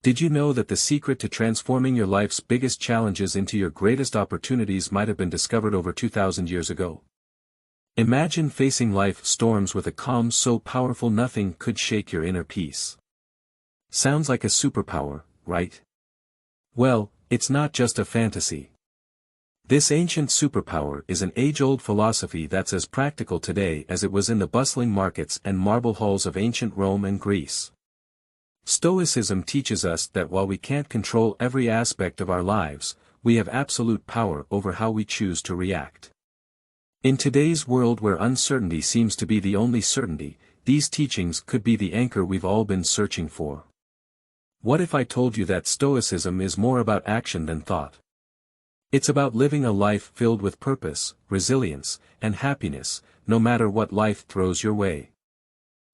Did you know that the secret to transforming your life's biggest challenges into your greatest opportunities might have been discovered over 2,000 years ago? Imagine facing life storms with a calm so powerful nothing could shake your inner peace. Sounds like a superpower, right? Well, it's not just a fantasy. This ancient superpower is an age-old philosophy that's as practical today as it was in the bustling markets and marble halls of ancient Rome and Greece. Stoicism teaches us that while we can't control every aspect of our lives, we have absolute power over how we choose to react. In today's world where uncertainty seems to be the only certainty, these teachings could be the anchor we've all been searching for. What if I told you that Stoicism is more about action than thought? It's about living a life filled with purpose, resilience, and happiness, no matter what life throws your way.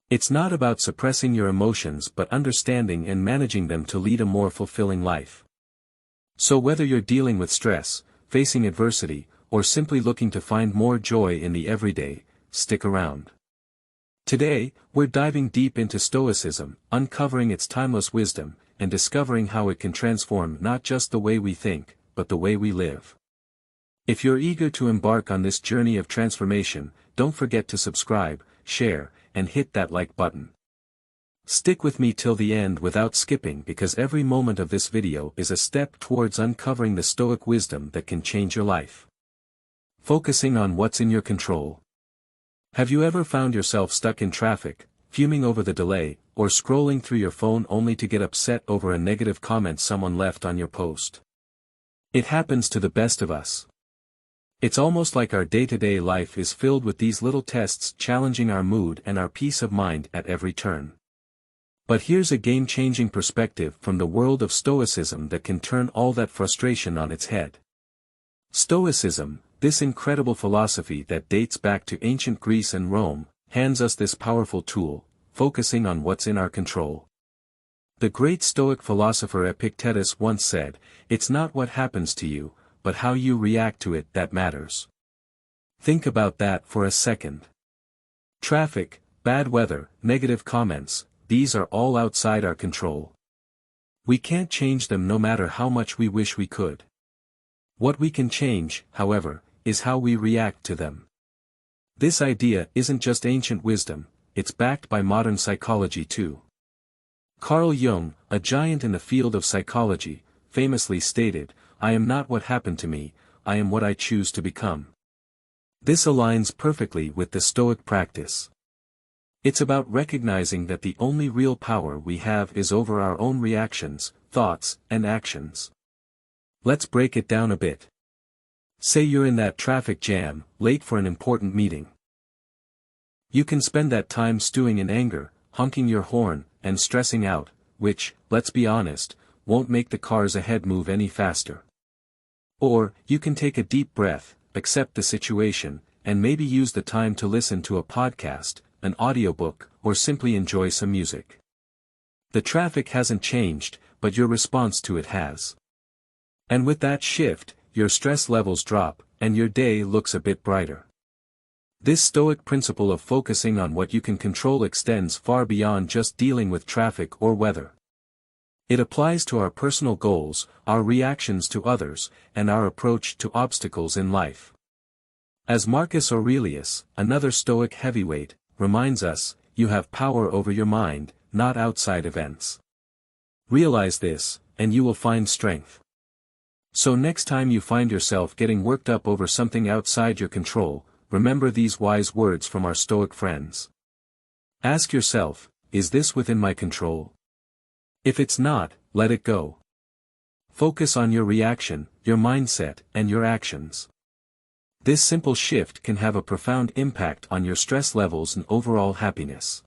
It's not about suppressing your emotions but understanding and managing them to lead a more fulfilling life. So whether you're dealing with stress, facing adversity, or simply looking to find more joy in the everyday, stick around. Today, we're diving deep into Stoicism, uncovering its timeless wisdom, and discovering how it can transform not just the way we think, but the way we live. If you're eager to embark on this journey of transformation, don't forget to subscribe, share, and hit that like button. Stick with me till the end without skipping because every moment of this video is a step towards uncovering the Stoic wisdom that can change your life. Focusing on what's in your control. Have you ever found yourself stuck in traffic, fuming over the delay, or scrolling through your phone only to get upset over a negative comment someone left on your post? It happens to the best of us. It's almost like our day-to-day life is filled with these little tests challenging our mood and our peace of mind at every turn. But here's a game-changing perspective from the world of Stoicism that can turn all that frustration on its head. Stoicism, this incredible philosophy that dates back to ancient Greece and Rome, hands us this powerful tool, focusing on what's in our control. The great Stoic philosopher Epictetus once said, "It's not what happens to you, but how you react to it that matters." Think about that for a second. Traffic, bad weather, negative comments, these are all outside our control. We can't change them no matter how much we wish we could. What we can change, however, is how we react to them. This idea isn't just ancient wisdom, it's backed by modern psychology too. Carl Jung, a giant in the field of psychology, famously stated, "I am not what happened to me, I am what I choose to become." This aligns perfectly with the Stoic practice. It's about recognizing that the only real power we have is over our own reactions, thoughts, and actions. Let's break it down a bit. Say you're in that traffic jam, late for an important meeting. You can spend that time stewing in anger, honking your horn, and stressing out, which, let's be honest, won't make the cars ahead move any faster. Or, you can take a deep breath, accept the situation, and maybe use the time to listen to a podcast, an audiobook, or simply enjoy some music. The traffic hasn't changed, but your response to it has. And with that shift, your stress levels drop, and your day looks a bit brighter. This Stoic principle of focusing on what you can control extends far beyond just dealing with traffic or weather. It applies to our personal goals, our reactions to others, and our approach to obstacles in life. As Marcus Aurelius, another Stoic heavyweight, reminds us, you have power over your mind, not outside events. Realize this, and you will find strength. So next time you find yourself getting worked up over something outside your control, remember these wise words from our Stoic friends. Ask yourself, is this within my control? If it's not, let it go. Focus on your reaction, your mindset, and your actions. This simple shift can have a profound impact on your stress levels and overall happiness.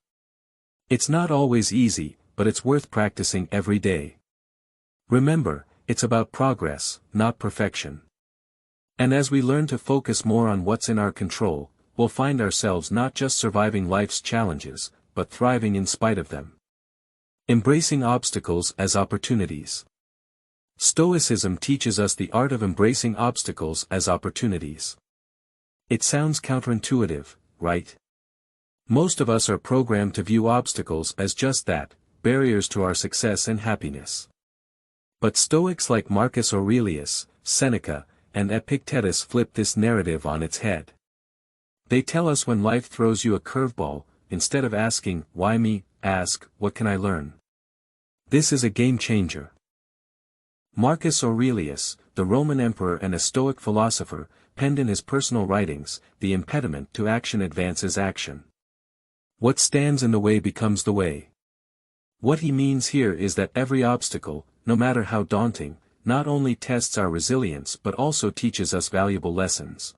It's not always easy, but it's worth practicing every day. Remember, it's about progress, not perfection. And as we learn to focus more on what's in our control, we'll find ourselves not just surviving life's challenges, but thriving in spite of them. Embracing obstacles as opportunities. Stoicism teaches us the art of embracing obstacles as opportunities. It sounds counterintuitive, right? Most of us are programmed to view obstacles as just that, barriers to our success and happiness. But Stoics like Marcus Aurelius, Seneca, and Epictetus flip this narrative on its head. They tell us when life throws you a curveball, instead of asking, "Why me?" ask, "What can I learn?" This is a game changer. Marcus Aurelius, the Roman emperor and a Stoic philosopher, penned in his personal writings, "The impediment to action advances action. What stands in the way becomes the way." What he means here is that every obstacle, no matter how daunting, not only tests our resilience but also teaches us valuable lessons.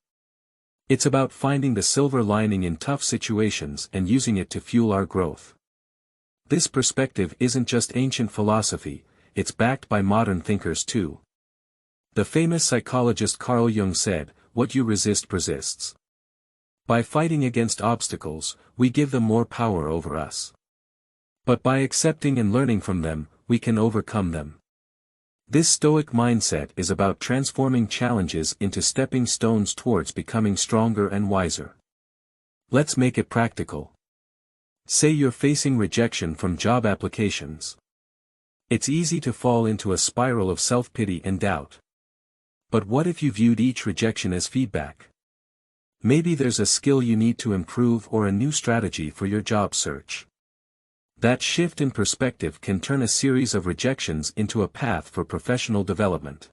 It's about finding the silver lining in tough situations and using it to fuel our growth. This perspective isn't just ancient philosophy, it's backed by modern thinkers too. The famous psychologist Carl Jung said, "What you resist persists." By fighting against obstacles, we give them more power over us. But by accepting and learning from them, we can overcome them. This Stoic mindset is about transforming challenges into stepping stones towards becoming stronger and wiser. Let's make it practical. Say you're facing rejection from job applications. It's easy to fall into a spiral of self-pity and doubt. But what if you viewed each rejection as feedback? Maybe there's a skill you need to improve or a new strategy for your job search. That shift in perspective can turn a series of rejections into a path for professional development.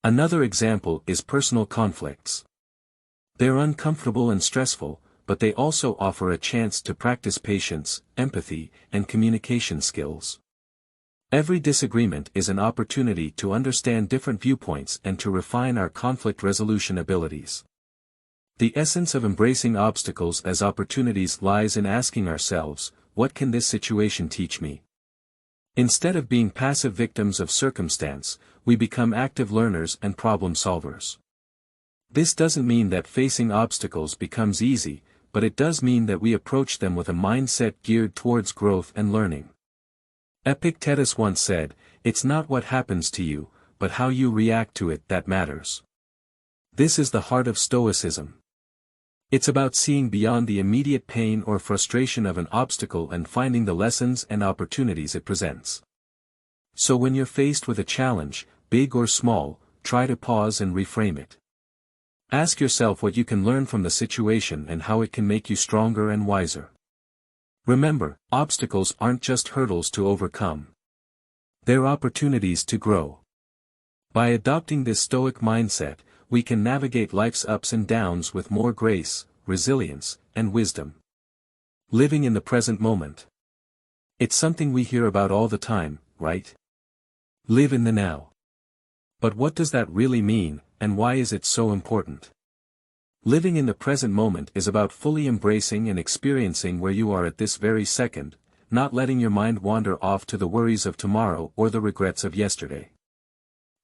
Another example is personal conflicts. They're uncomfortable and stressful, but they also offer a chance to practice patience, empathy, and communication skills. Every disagreement is an opportunity to understand different viewpoints and to refine our conflict resolution abilities. The essence of embracing obstacles as opportunities lies in asking ourselves, what can this situation teach me? Instead of being passive victims of circumstance, we become active learners and problem solvers. This doesn't mean that facing obstacles becomes easy, but it does mean that we approach them with a mindset geared towards growth and learning. Epictetus once said, "It's not what happens to you, but how you react to it that matters." This is the heart of Stoicism. It's about seeing beyond the immediate pain or frustration of an obstacle and finding the lessons and opportunities it presents. So when you're faced with a challenge, big or small, try to pause and reframe it. Ask yourself what you can learn from the situation and how it can make you stronger and wiser. Remember, obstacles aren't just hurdles to overcome. They're opportunities to grow. By adopting this Stoic mindset, we can navigate life's ups and downs with more grace, resilience, and wisdom. Living in the present moment. It's something we hear about all the time, right? Live in the now. But what does that really mean, and why is it so important? Living in the present moment is about fully embracing and experiencing where you are at this very second, not letting your mind wander off to the worries of tomorrow or the regrets of yesterday.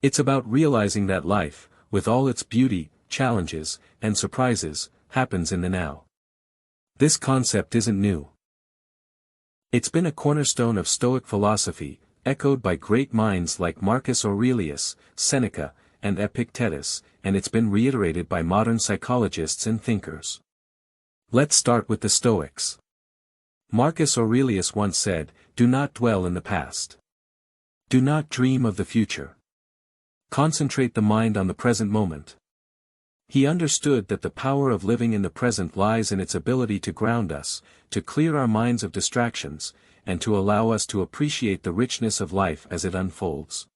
It's about realizing that life, with all its beauty, challenges, and surprises, happens in the now. This concept isn't new. It's been a cornerstone of Stoic philosophy, echoed by great minds like Marcus Aurelius, Seneca, and Epictetus, and it's been reiterated by modern psychologists and thinkers. Let's start with the Stoics. Marcus Aurelius once said, "Do not dwell in the past. Do not dream of the future. Concentrate the mind on the present moment." He understood that the power of living in the present lies in its ability to ground us, to clear our minds of distractions, and to allow us to appreciate the richness of life as it unfolds.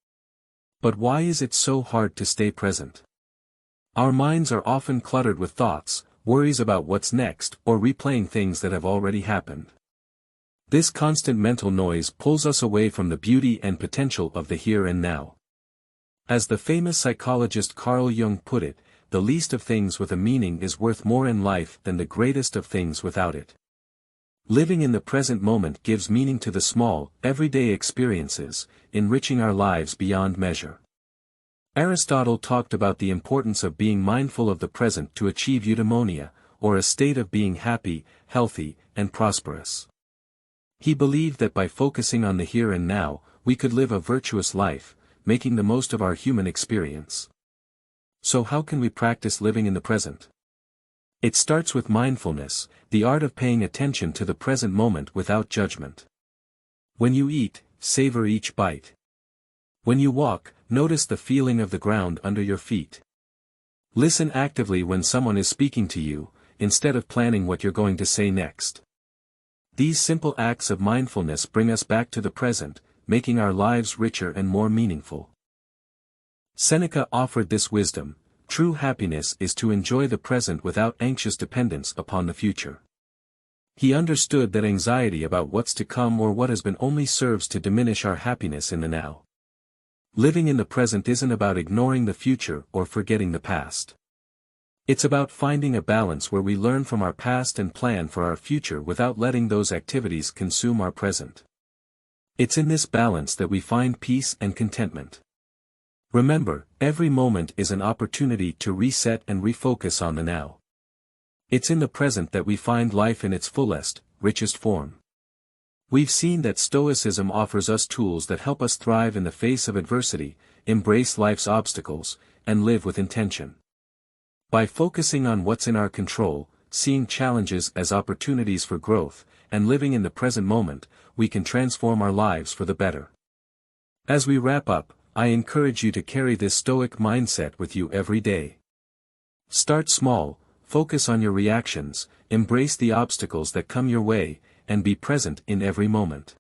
But why is it so hard to stay present? Our minds are often cluttered with thoughts, worries about what's next, or replaying things that have already happened. This constant mental noise pulls us away from the beauty and potential of the here and now. As the famous psychologist Carl Jung put it, the least of things with a meaning is worth more in life than the greatest of things without it. Living in the present moment gives meaning to the small, everyday experiences, enriching our lives beyond measure. Aristotle talked about the importance of being mindful of the present to achieve eudaimonia, or a state of being happy, healthy, and prosperous. He believed that by focusing on the here and now, we could live a virtuous life, making the most of our human experience. So how can we practice living in the present? It starts with mindfulness, the art of paying attention to the present moment without judgment. When you eat, savor each bite. When you walk, notice the feeling of the ground under your feet. Listen actively when someone is speaking to you, instead of planning what you're going to say next. These simple acts of mindfulness bring us back to the present, making our lives richer and more meaningful. Seneca offered this wisdom: true happiness is to enjoy the present without anxious dependence upon the future. He understood that anxiety about what's to come or what has been only serves to diminish our happiness in the now. Living in the present isn't about ignoring the future or forgetting the past. It's about finding a balance where we learn from our past and plan for our future without letting those activities consume our present. It's in this balance that we find peace and contentment. Remember, every moment is an opportunity to reset and refocus on the now. It's in the present that we find life in its fullest, richest form. We've seen that Stoicism offers us tools that help us thrive in the face of adversity, embrace life's obstacles, and live with intention. By focusing on what's in our control, seeing challenges as opportunities for growth, and living in the present moment, we can transform our lives for the better. As we wrap up, I encourage you to carry this Stoic mindset with you every day. Start small, focus on your reactions, embrace the obstacles that come your way, and be present in every moment.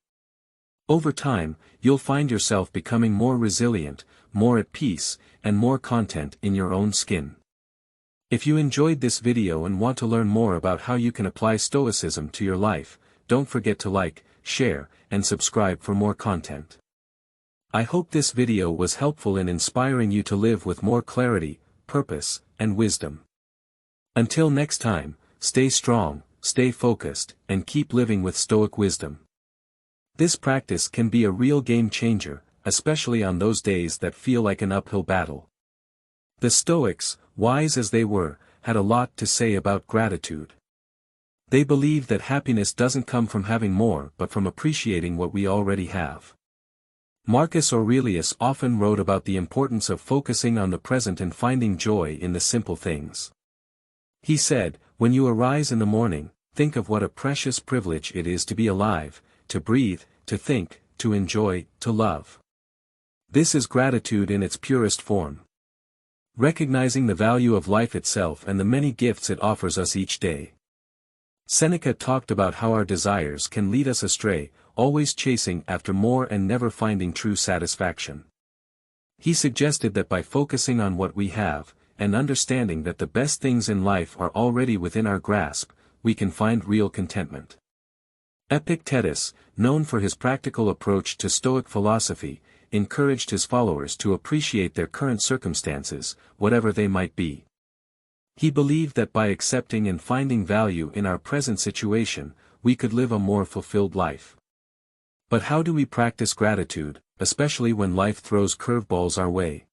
Over time, you'll find yourself becoming more resilient, more at peace, and more content in your own skin. If you enjoyed this video and want to learn more about how you can apply Stoicism to your life, don't forget to like, share, and subscribe for more content. I hope this video was helpful in inspiring you to live with more clarity, purpose, and wisdom. Until next time, stay strong, stay focused, and keep living with Stoic wisdom. This practice can be a real game changer, especially on those days that feel like an uphill battle. The Stoics, wise as they were, had a lot to say about gratitude. They believed that happiness doesn't come from having more but from appreciating what we already have. Marcus Aurelius often wrote about the importance of focusing on the present and finding joy in the simple things. He said, "When you arise in the morning, think of what a precious privilege it is to be alive, to breathe, to think, to enjoy, to love." This is gratitude in its purest form. Recognizing the value of life itself and the many gifts it offers us each day. Seneca talked about how our desires can lead us astray, always chasing after more and never finding true satisfaction. He suggested that by focusing on what we have, and understanding that the best things in life are already within our grasp, we can find real contentment. Epictetus, known for his practical approach to Stoic philosophy, encouraged his followers to appreciate their current circumstances, whatever they might be. He believed that by accepting and finding value in our present situation, we could live a more fulfilled life. But how do we practice gratitude, especially when life throws curveballs our way?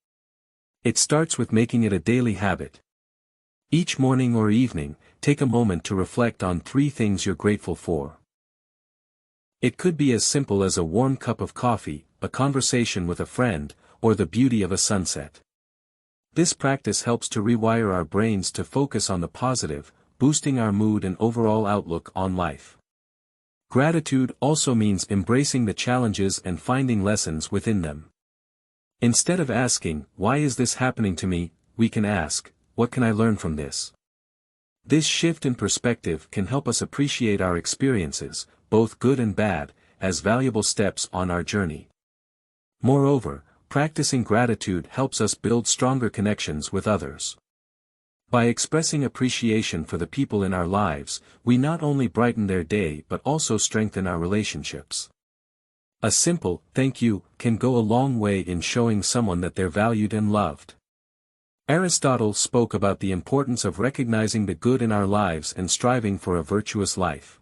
It starts with making it a daily habit. Each morning or evening, take a moment to reflect on 3 things you're grateful for. It could be as simple as a warm cup of coffee, a conversation with a friend, or the beauty of a sunset. This practice helps to rewire our brains to focus on the positive, boosting our mood and overall outlook on life. Gratitude also means embracing the challenges and finding lessons within them. Instead of asking, "Why is this happening to me?" we can ask, "What can I learn from this?" This shift in perspective can help us appreciate our experiences, both good and bad, as valuable steps on our journey. Moreover, practicing gratitude helps us build stronger connections with others. By expressing appreciation for the people in our lives, we not only brighten their day but also strengthen our relationships. A simple "thank you" can go a long way in showing someone that they're valued and loved. Aristotle spoke about the importance of recognizing the good in our lives and striving for a virtuous life.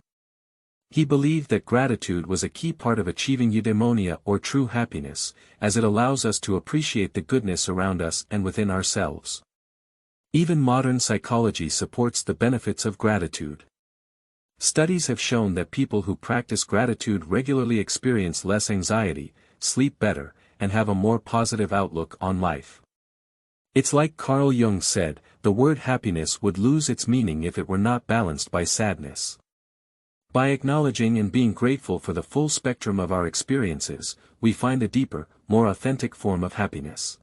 He believed that gratitude was a key part of achieving eudaimonia or true happiness, as it allows us to appreciate the goodness around us and within ourselves. Even modern psychology supports the benefits of gratitude. Studies have shown that people who practice gratitude regularly experience less anxiety, sleep better, and have a more positive outlook on life. It's like Carl Jung said, the word happiness would lose its meaning if it were not balanced by sadness. By acknowledging and being grateful for the full spectrum of our experiences, we find a deeper, more authentic form of happiness.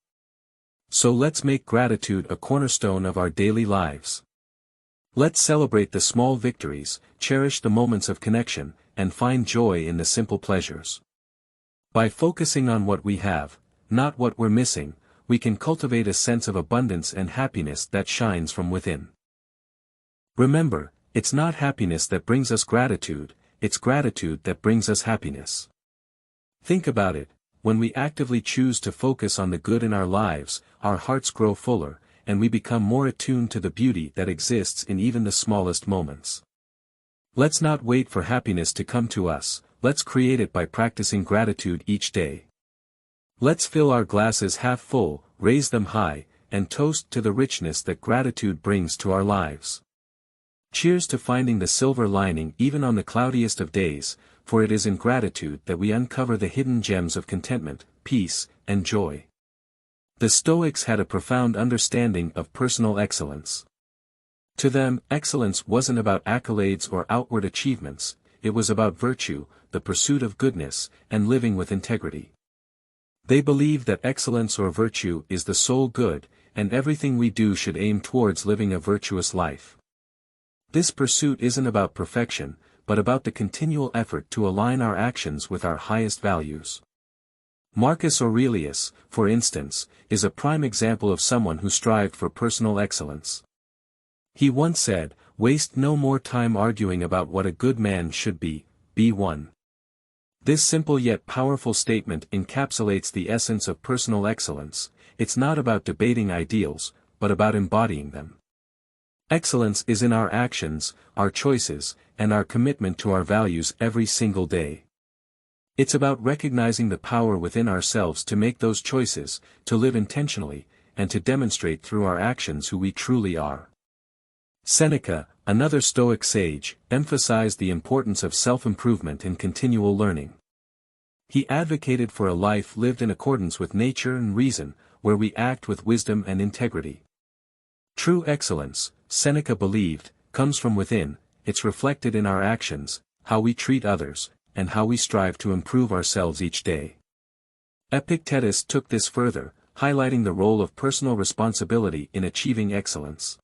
So let's make gratitude a cornerstone of our daily lives. Let's celebrate the small victories, cherish the moments of connection, and find joy in the simple pleasures. By focusing on what we have, not what we're missing, we can cultivate a sense of abundance and happiness that shines from within. Remember, it's not happiness that brings us gratitude, it's gratitude that brings us happiness. Think about it, when we actively choose to focus on the good in our lives, our hearts grow fuller, and we become more attuned to the beauty that exists in even the smallest moments. Let's not wait for happiness to come to us, let's create it by practicing gratitude each day. Let's fill our glasses half full, raise them high, and toast to the richness that gratitude brings to our lives. Cheers to finding the silver lining even on the cloudiest of days, for it is in gratitude that we uncover the hidden gems of contentment, peace, and joy. The Stoics had a profound understanding of personal excellence. To them, excellence wasn't about accolades or outward achievements, it was about virtue, the pursuit of goodness, and living with integrity. They believed that excellence or virtue is the sole good, and everything we do should aim towards living a virtuous life. This pursuit isn't about perfection, but about the continual effort to align our actions with our highest values. Marcus Aurelius, for instance, is a prime example of someone who strived for personal excellence. He once said, "Waste no more time arguing about what a good man should be one." This simple yet powerful statement encapsulates the essence of personal excellence. It's not about debating ideals, but about embodying them. Excellence is in our actions, our choices, and our commitment to our values every single day. It's about recognizing the power within ourselves to make those choices, to live intentionally, and to demonstrate through our actions who we truly are. Seneca, another Stoic sage, emphasized the importance of self-improvement and continual learning. He advocated for a life lived in accordance with nature and reason, where we act with wisdom and integrity. True excellence, Seneca believed, comes from within, it's reflected in our actions, how we treat others, and how we strive to improve ourselves each day. Epictetus took this further, highlighting the role of personal responsibility in achieving excellence.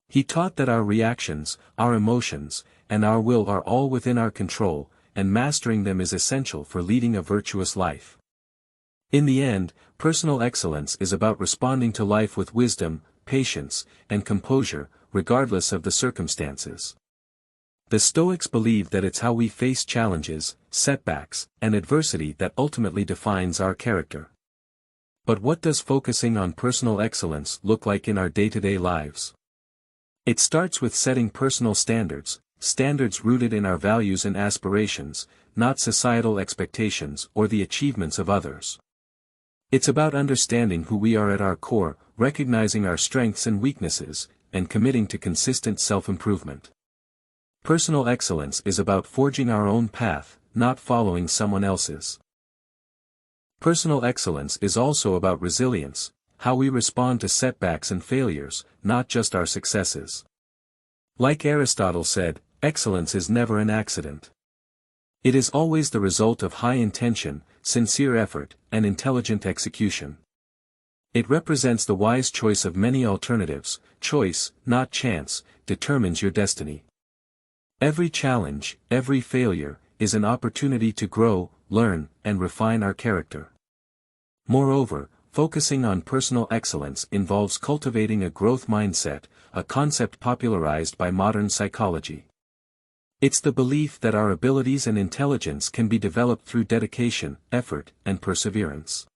He taught that our reactions, our emotions, and our will are all within our control, and mastering them is essential for leading a virtuous life. In the end, personal excellence is about responding to life with wisdom, patience, and composure, regardless of the circumstances. The Stoics believe that it's how we face challenges, setbacks, and adversity that ultimately defines our character. But what does focusing on personal excellence look like in our day-to-day lives? It starts with setting personal standards rooted in our values and aspirations, not societal expectations or the achievements of others. It's about understanding who we are at our core, recognizing our strengths and weaknesses, and committing to consistent self-improvement. Personal excellence is about forging our own path, not following someone else's. Personal excellence is also about resilience, how we respond to setbacks and failures, not just our successes. Like Aristotle said, excellence is never an accident. It is always the result of high intention, sincere effort, and intelligent execution. It represents the wise choice of many alternatives. Choice, not chance, determines your destiny. Every challenge, every failure, is an opportunity to grow, learn, and refine our character. Moreover, focusing on personal excellence involves cultivating a growth mindset, a concept popularized by modern psychology. It's the belief that our abilities and intelligence can be developed through dedication, effort, and perseverance.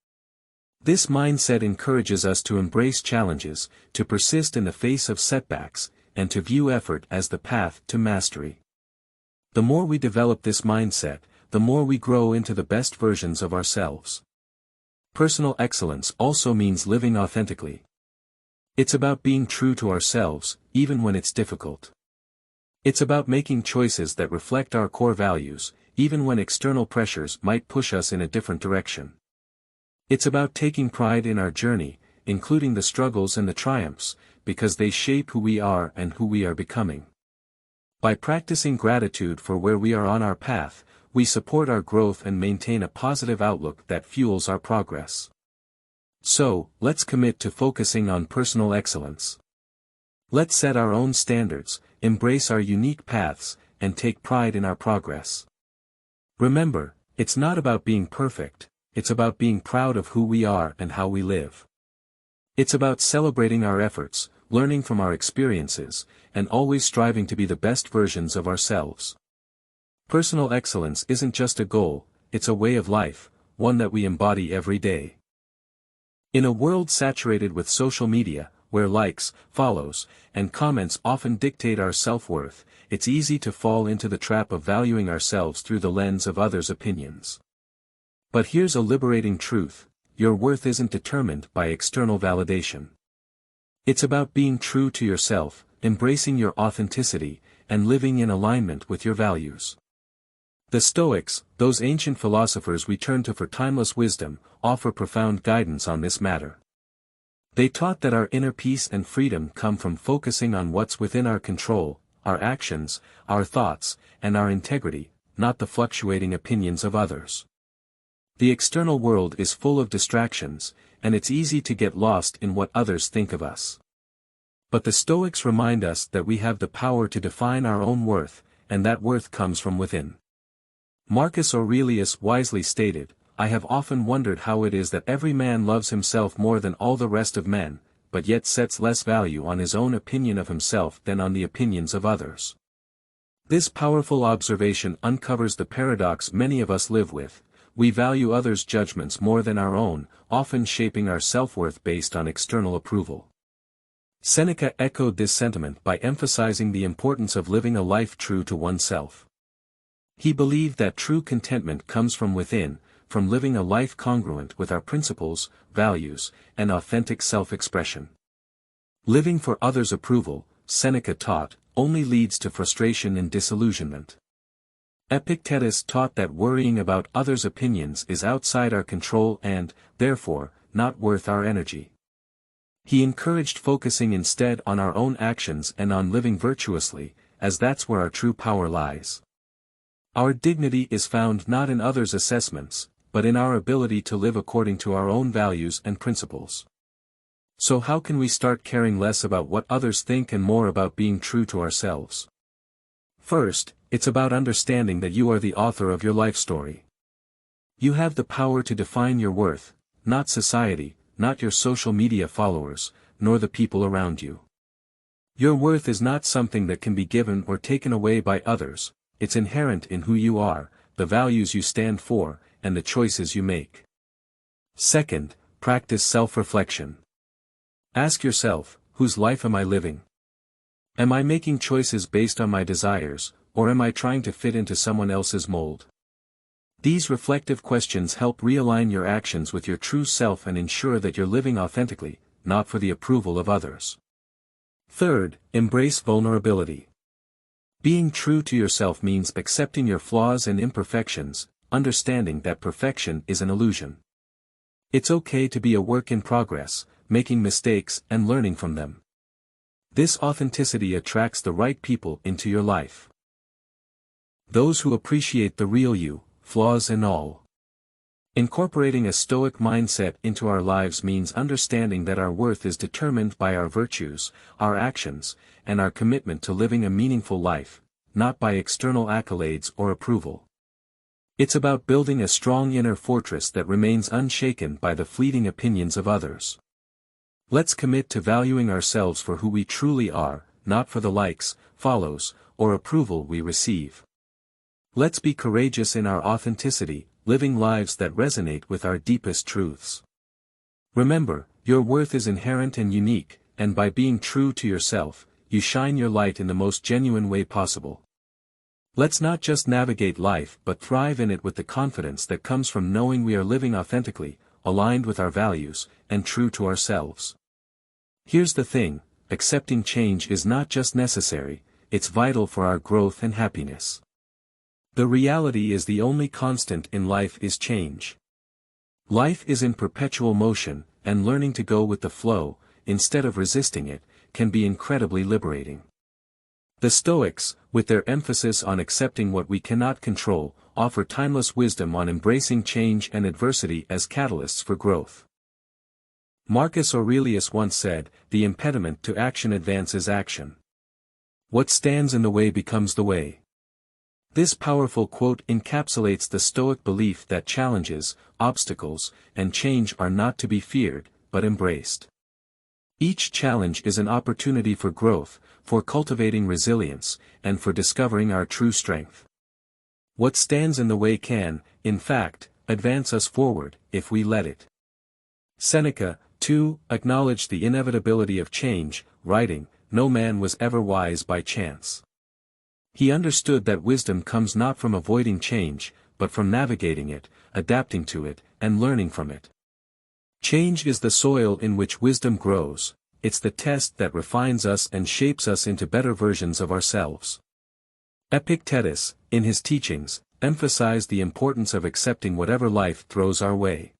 This mindset encourages us to embrace challenges, to persist in the face of setbacks, and to view effort as the path to mastery. The more we develop this mindset, the more we grow into the best versions of ourselves. Personal excellence also means living authentically. It's about being true to ourselves, even when it's difficult. It's about making choices that reflect our core values, even when external pressures might push us in a different direction. It's about taking pride in our journey, including the struggles and the triumphs, because they shape who we are and who we are becoming. By practicing gratitude for where we are on our path, we support our growth and maintain a positive outlook that fuels our progress. So, let's commit to focusing on personal excellence. Let's set our own standards, embrace our unique paths, and take pride in our progress. Remember, it's not about being perfect, it's about being proud of who we are and how we live. It's about celebrating our efforts, learning from our experiences, and always striving to be the best versions of ourselves. Personal excellence isn't just a goal, it's a way of life, one that we embody every day. In a world saturated with social media, where likes, follows, and comments often dictate our self-worth, it's easy to fall into the trap of valuing ourselves through the lens of others' opinions. But here's a liberating truth: your worth isn't determined by external validation. It's about being true to yourself, embracing your authenticity, and living in alignment with your values. The Stoics, those ancient philosophers we turn to for timeless wisdom, offer profound guidance on this matter. They taught that our inner peace and freedom come from focusing on what's within our control, our actions, our thoughts, and our integrity, not the fluctuating opinions of others. The external world is full of distractions, and it's easy to get lost in what others think of us. But the Stoics remind us that we have the power to define our own worth, and that worth comes from within. Marcus Aurelius wisely stated, "I have often wondered how it is that every man loves himself more than all the rest of men, but yet sets less value on his own opinion of himself than on the opinions of others." This powerful observation uncovers the paradox many of us live with: we value others' judgments more than our own, often shaping our self-worth based on external approval. Seneca echoed this sentiment by emphasizing the importance of living a life true to oneself. He believed that true contentment comes from within, from living a life congruent with our principles, values, and authentic self-expression. Living for others' approval, Seneca taught, only leads to frustration and disillusionment. Epictetus taught that worrying about others' opinions is outside our control and, therefore, not worth our energy. He encouraged focusing instead on our own actions and on living virtuously, as that's where our true power lies. Our dignity is found not in others' assessments, but in our ability to live according to our own values and principles. So how can we start caring less about what others think and more about being true to ourselves? First, it's about understanding that you are the author of your life story. You have the power to define your worth, not society, not your social media followers, nor the people around you. Your worth is not something that can be given or taken away by others. It's inherent in who you are, the values you stand for, and the choices you make. Second, practice self-reflection. Ask yourself, whose life am I living? Am I making choices based on my desires, or am I trying to fit into someone else's mold? These reflective questions help realign your actions with your true self and ensure that you're living authentically, not for the approval of others. Third, embrace vulnerability. Being true to yourself means accepting your flaws and imperfections, understanding that perfection is an illusion. It's okay to be a work in progress, making mistakes and learning from them. This authenticity attracts the right people into your life. Those who appreciate the real you, flaws and all. Incorporating a Stoic mindset into our lives means understanding that our worth is determined by our virtues, our actions, and our commitment to living a meaningful life, not by external accolades or approval. It's about building a strong inner fortress that remains unshaken by the fleeting opinions of others. Let's commit to valuing ourselves for who we truly are, not for the likes, follows, or approval we receive. Let's be courageous in our authenticity, living lives that resonate with our deepest truths. Remember, your worth is inherent and unique, and by being true to yourself, you shine your light in the most genuine way possible. Let's not just navigate life but thrive in it with the confidence that comes from knowing we are living authentically, aligned with our values, and true to ourselves. Here's the thing, accepting change is not just necessary, it's vital for our growth and happiness. The reality is the only constant in life is change. Life is in perpetual motion, and learning to go with the flow, instead of resisting it, can be incredibly liberating. The Stoics, with their emphasis on accepting what we cannot control, offer timeless wisdom on embracing change and adversity as catalysts for growth. Marcus Aurelius once said, "The impediment to action advances action. What stands in the way becomes the way." This powerful quote encapsulates the Stoic belief that challenges, obstacles, and change are not to be feared, but embraced. Each challenge is an opportunity for growth, for cultivating resilience, and for discovering our true strength. What stands in the way can, in fact, advance us forward, if we let it. Seneca, too, acknowledged the inevitability of change, writing, "No man was ever wise by chance." He understood that wisdom comes not from avoiding change, but from navigating it, adapting to it, and learning from it. Change is the soil in which wisdom grows, it's the test that refines us and shapes us into better versions of ourselves. Epictetus, in his teachings, emphasized the importance of accepting whatever life throws our way.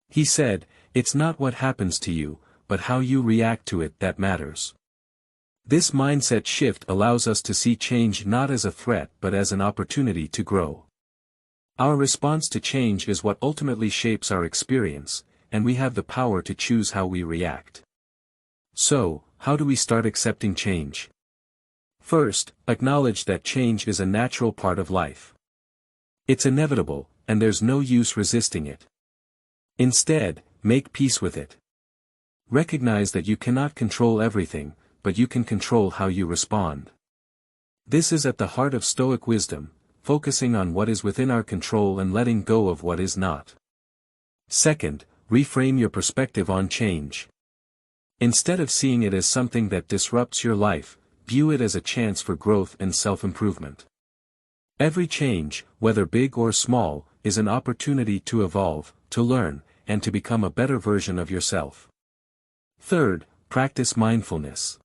He said, "It's not what happens to you, but how you react to it that matters." This mindset shift allows us to see change not as a threat but as an opportunity to grow. Our response to change is what ultimately shapes our experience, and we have the power to choose how we react. So, how do we start accepting change? First, acknowledge that change is a natural part of life. It's inevitable, and there's no use resisting it. Instead, make peace with it. Recognize that you cannot control everything, but you can control how you respond. This is at the heart of Stoic wisdom, focusing on what is within our control and letting go of what is not. Second, reframe your perspective on change. Instead of seeing it as something that disrupts your life, view it as a chance for growth and self-improvement. Every change, whether big or small, is an opportunity to evolve, to learn, and to become a better version of yourself. Third, practice mindfulness.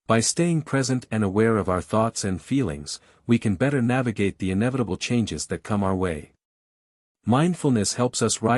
By staying present and aware of our thoughts and feelings, we can better navigate the inevitable changes that come our way. Mindfulness helps us rise